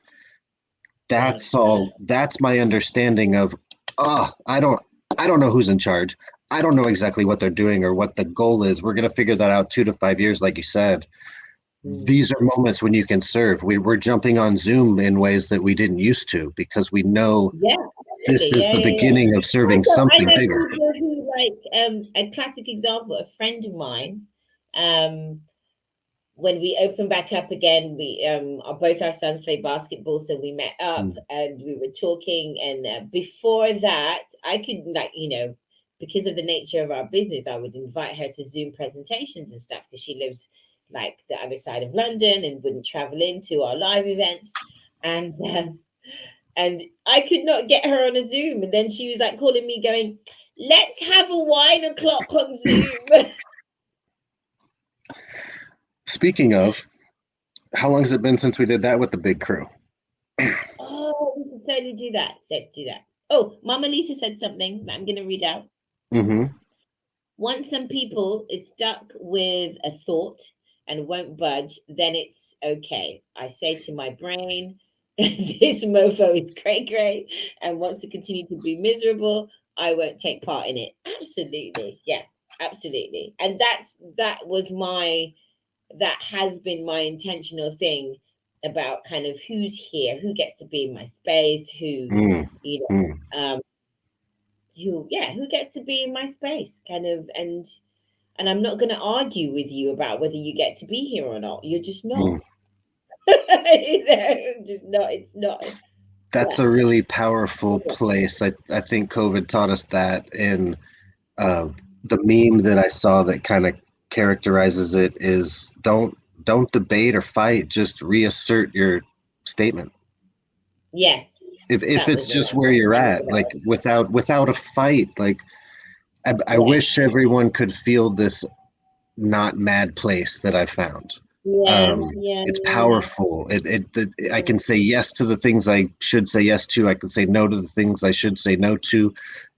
Yeah. That's all. That's my understanding of, oh, I don't know who's in charge. I don't know exactly what they're doing or what the goal is. We're going to figure that out 2 to 5 years, like you said. Mm. These are moments when you can serve. We're jumping on Zoom in ways that we didn't used to because we know Yeah, this absolutely. is Yeah, the yeah, yeah. beginning of serving Also, I something know bigger. people who a classic example, a friend of mine, um, when we opened back up again, we both our sons play basketball, so we met up Mm, and we were talking. And before that, I could because of the nature of our business, I would invite her to Zoom presentations and stuff because she lives like the other side of London and wouldn't travel into our live events. And and I could not get her on a Zoom. And then she was like calling me, going, "Let's have a wine o'clock on Zoom." Speaking of, how long has it been since we did that with the big crew? Oh, we can totally do that. Let's do that. Oh, Mama Lisa said something that I'm going to read out. Mm-hmm. Once some people is stuck with a thought and won't budge, then it's okay. I say to my brain, this mofo is cray cray and wants to continue to be miserable. I won't take part in it. Absolutely. Yeah, absolutely. And that has been my intentional thing about kind of who's here, who gets to be in my space, Mm, you mm, who gets to be in my space, kind of, and I'm not going to argue with you about whether you get to be here or not. You're just not. mm. Just not. It's not. That's Yeah. a really powerful place. I think COVID taught us that in uh, the meme that I saw that kind of characterizes it is don't debate or fight, just reassert your statement. Yes. If That it's was the just one. where you're I remember at, that like one. without a fight, like I Yeah. wish everyone could feel this not mad place that I found. Yeah. Um, Yeah. it's Yeah. powerful. I Yeah. can say yes to the things I should say yes to. I can say no to the things I should say no to.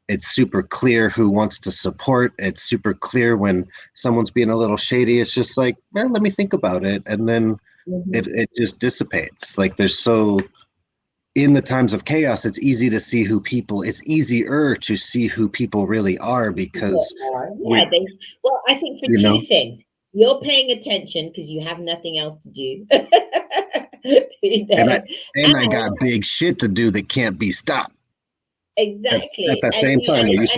It's super clear who wants to support. It's super clear when someone's being a little shady. It's just like, well, let me think about it, and then Mhm. it just dissipates. Like there's so in the times of chaos, it's easy to see who people. It's easier to see who people really are People because are. we, Yeah, well, I think for you two know, things. You're paying attention because you have nothing else to do. You and I know, and I and got big shit to do that can't be stopped. At exactly. the And same you time, and it's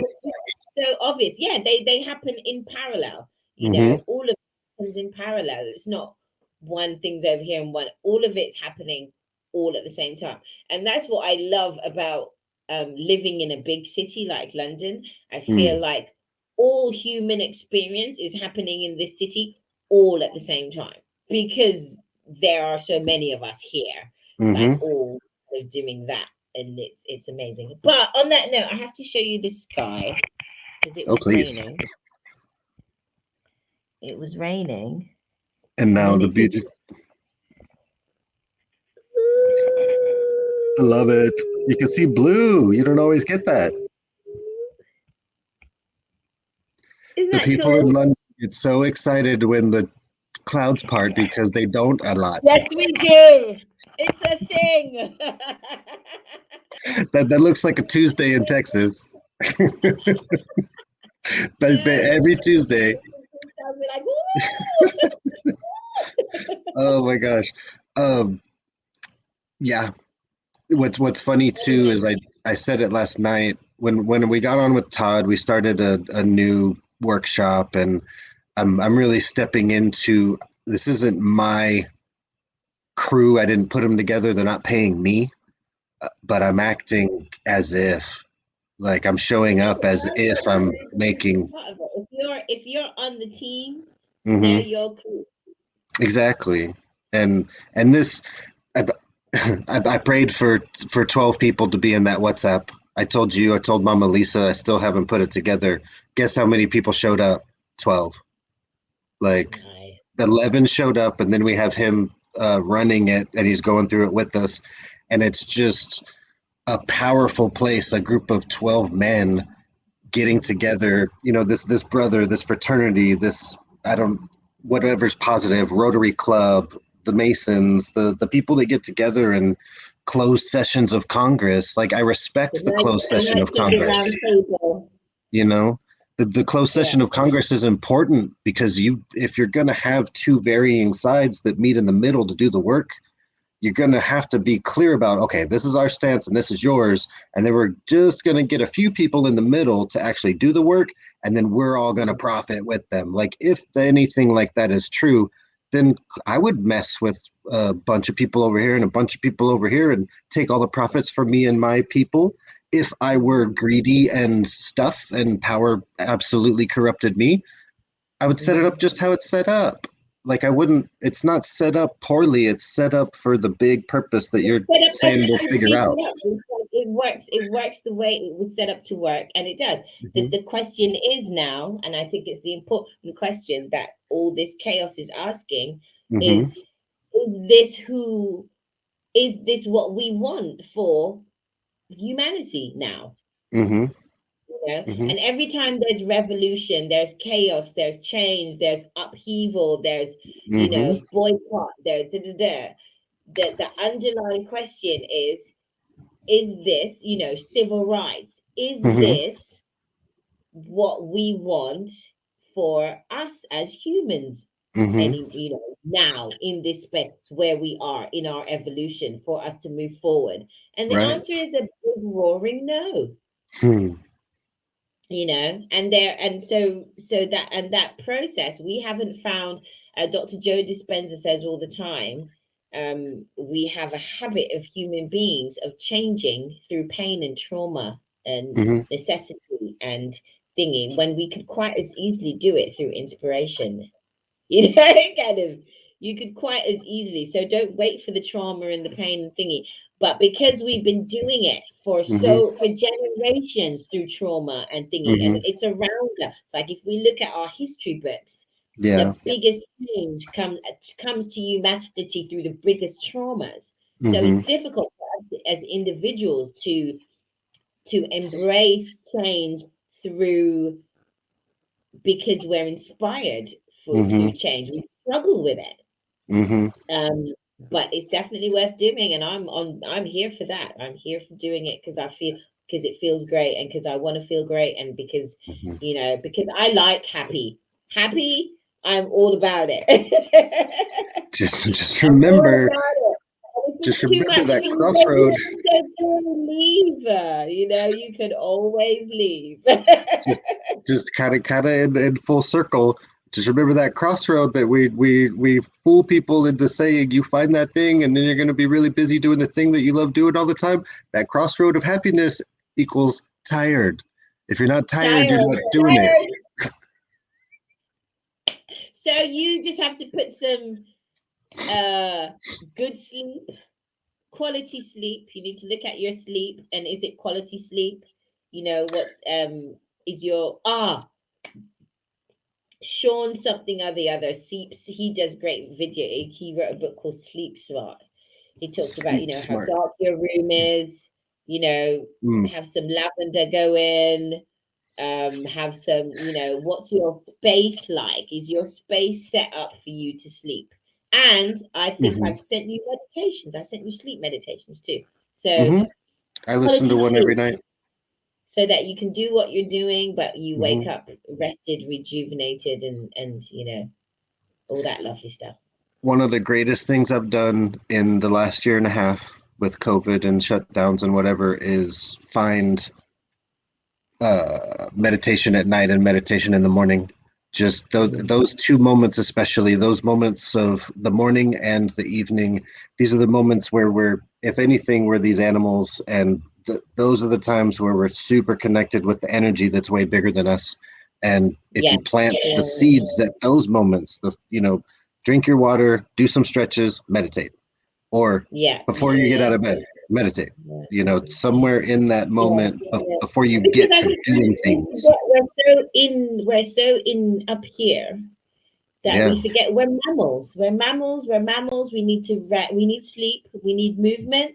so obvious. Yeah, they happen in parallel. mm-hmm, All of it happens in parallel. It's not one thing's over here and one. All of it's happening all at the same time. And that's what I love about living in a big city like London. I mm, feel like all human experience is happening in this city all at the same time because there are so many of us here, like mm-hmm. all doing that, and it's amazing. But on that note, I have to show you this sky because it Oh, was please. raining. It was raining, And and now then the it did. beauty. I love it. You can see blue. You don't always get that. Isn't The that people in cool? London get so excited when the clouds part because they don't a lot. Yes, we do. It's a thing. That looks like a Tuesday in Texas. But every Tuesday. I'll be like, woo! Oh my gosh. Um, yeah. What's funny too is I said it last night when we got on with Todd, we started a new workshop, and I'm really stepping into this isn't my crew. I didn't put them together. They're not paying me, but I'm acting as if like I'm showing up as if I'm making. Part of it. If you're on the team, they're Mhm. your crew. Exactly. And this I, I prayed for 12 people to be in that WhatsApp. I told you, I told Mama Lisa, I still haven't put it together. Guess how many people showed up? 12. Like Nice. 11 showed up, and then we have him running it, and he's going through it with us. And it's just a powerful place, a group of 12 men getting together, this brother, this fraternity, this I don't whatever's positive, Rotary Club, the Masons, the people that get together and closed sessions of Congress. Like I respect the closed The session of Knights of the Congress, Round Table. you know. The closed Yeah. session of Congress is important because if you're going to have two varying sides that meet in the middle to do the work, you're going to have to be clear about, okay, this is our stance and this is yours. And then we're just going to get a few people in the middle to actually do the work. And then we're all going to profit with them. Like if anything like that is true, then I would mess with a bunch of people over here and a bunch of people over here and take all the profits for me and my people. If I were greedy and stuff and power absolutely corrupted me, I would set it up just how it's set up. Like I wouldn't. It's not set up poorly. It's set up for the big purpose that you're Set up saying we'll figure out. It works. It works the way it was set up to work, and it does. Mm-hmm. The question is now, and I think it's the important question that all this chaos is asking: Mm-hmm. is this who? Is this what we want for humanity now? Mm-hmm. Mm-hmm. And every time there's revolution, there's chaos, there's change, there's upheaval, there's Mm-hmm. boycott, there's the underlying question is this, civil rights, is Mm-hmm. this what we want for us as humans? Mm-hmm. Any, now in this space where we are in our evolution for us to move forward? And the Right. answer is a big roaring no. Hmm. And that process we haven't found. Dr. Joe Dispenza says all the time, we have a habit of human beings of changing through pain and trauma and Mm-hmm. necessity and thingy, when we could quite as easily do it through inspiration. Kind of, you could quite as easily. So don't wait for the trauma and the pain and thingy. But because we've been doing it for Mm-hmm. generations through trauma and thingy, Mm-hmm. and it's around us. Like if we look at our history books, Yeah. the biggest change comes to humanity through the biggest traumas. So Mm-hmm. it's difficult for us as individuals to embrace change through, because we're inspired Mm-hmm. to change. We struggle with it. Mm-hmm. But it's definitely worth doing, and I'm here for that. I'm here for doing it because it feels great, and because I want to feel great, and because Mm-hmm. because I like happy. I'm all about it. Just I'm all remember, about it. If just it's too remember much that for you, crossroad. then leave. You could always leave. Just just kind of in full circle. Just remember that crossroad that we fool people into saying you find that thing and then you're going to be really busy doing the thing that you love doing all the time. That crossroad of happiness equals tired. If you're not tired, you're Tired, not doing it. So you just have to put some good sleep, quality sleep. You need to look at your sleep, and is it quality sleep? What's is your Sean something or the other. He does great video. He wrote a book called Sleep Smart. He talks about, Sleep how smart. dark your room is, Mm, have some lavender go in, have some, what's your space like? Is your space set up for you to sleep? And I think hmm I've sent you meditations. I've sent you sleep meditations too. So hmm I listen to quality one every sleep. night. so that you can do what you're doing, but you wake Hmm. up rested, rejuvenated, and all that lovely stuff. One of the greatest things I've done in the last year and a half with COVID and shutdowns and whatever is find meditation at night and meditation in the morning. Just those two moments, especially those moments of the morning and the evening, these are the moments where we're, if anything, we're these animals, and those are the times where we're super connected with the energy that's way bigger than us. And if Yeah, you plant the seeds at those moments, drink your water, do some stretches, meditate, or yeah, before you get out of bed, meditate. Somewhere in that yeah, moment yeah. before you Because get I to think doing we things. forget we're so in up here that Yeah. we forget we're mammals. We're mammals. We're mammals. We need to we need sleep. We need movement.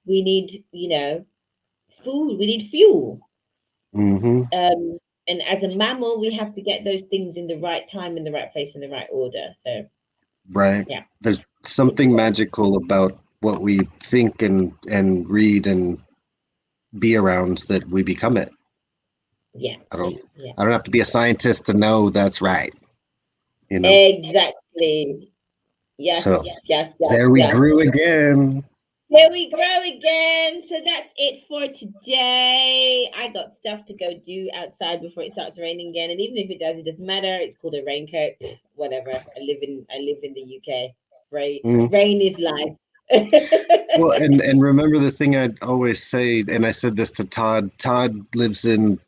We need food. We need fuel. Hmm. Um, and as a mammal, we have to get those things in the right time, in the right place, in the right order. So Right. yeah, There's something magical about what we think and read and be around that we become it. yeah, I don't yeah. I don't have to be a scientist to know that's right, you know. Exactly. Yes, So yes, yes, there we yes. grew again. Here we grow again. So that's it for today. I got stuff to go do outside before it starts raining again. And even if it does, it doesn't matter. It's called a raincoat. Whatever. I live in the UK. Mm. Rain is life. Well, and remember the thing I'd always say, and I said this to Todd. Todd lives in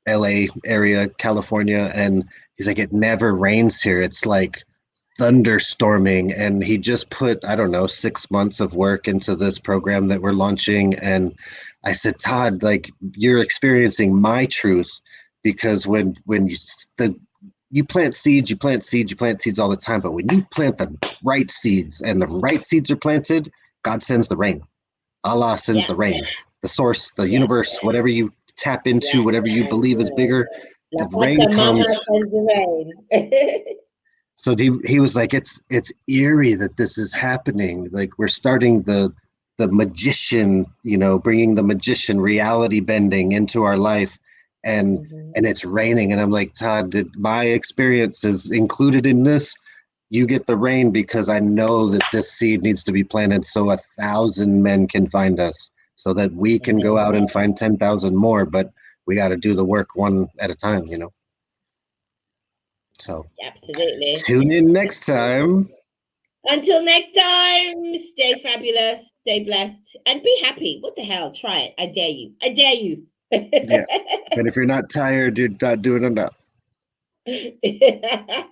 LA area, California, and he's like, it never rains here. It's like thunderstorming. And he just put, I don't know, 6 months of work into this program that we're launching. And I said, Todd, like you're experiencing my truth because when you plant seeds, you plant seeds, you plant seeds all the time. But when you plant the right seeds and the right seeds are planted, God sends the rain. Allah sends Yeah, the rain. The source, the yeah, universe, whatever you tap into, yeah. whatever you believe is bigger, La the rain Pachamama comes. sends the rain. So he was like, it's eerie that this is happening. Like we're starting the magician, bringing the magician reality bending into our life, and Mhm. and it's raining. And I'm like, Todd, did my experience is included in this? You get the rain because I know that this seed needs to be planted so 1,000 men can find us, so that we can go out and find 10,000 more. But we got to do the work one at a time. So Absolutely. tune in next time. Until next time, stay fabulous, stay blessed, and be happy. What the hell? Try it. I dare you. I dare you. Yeah. And if you're not tired, you're not doing enough.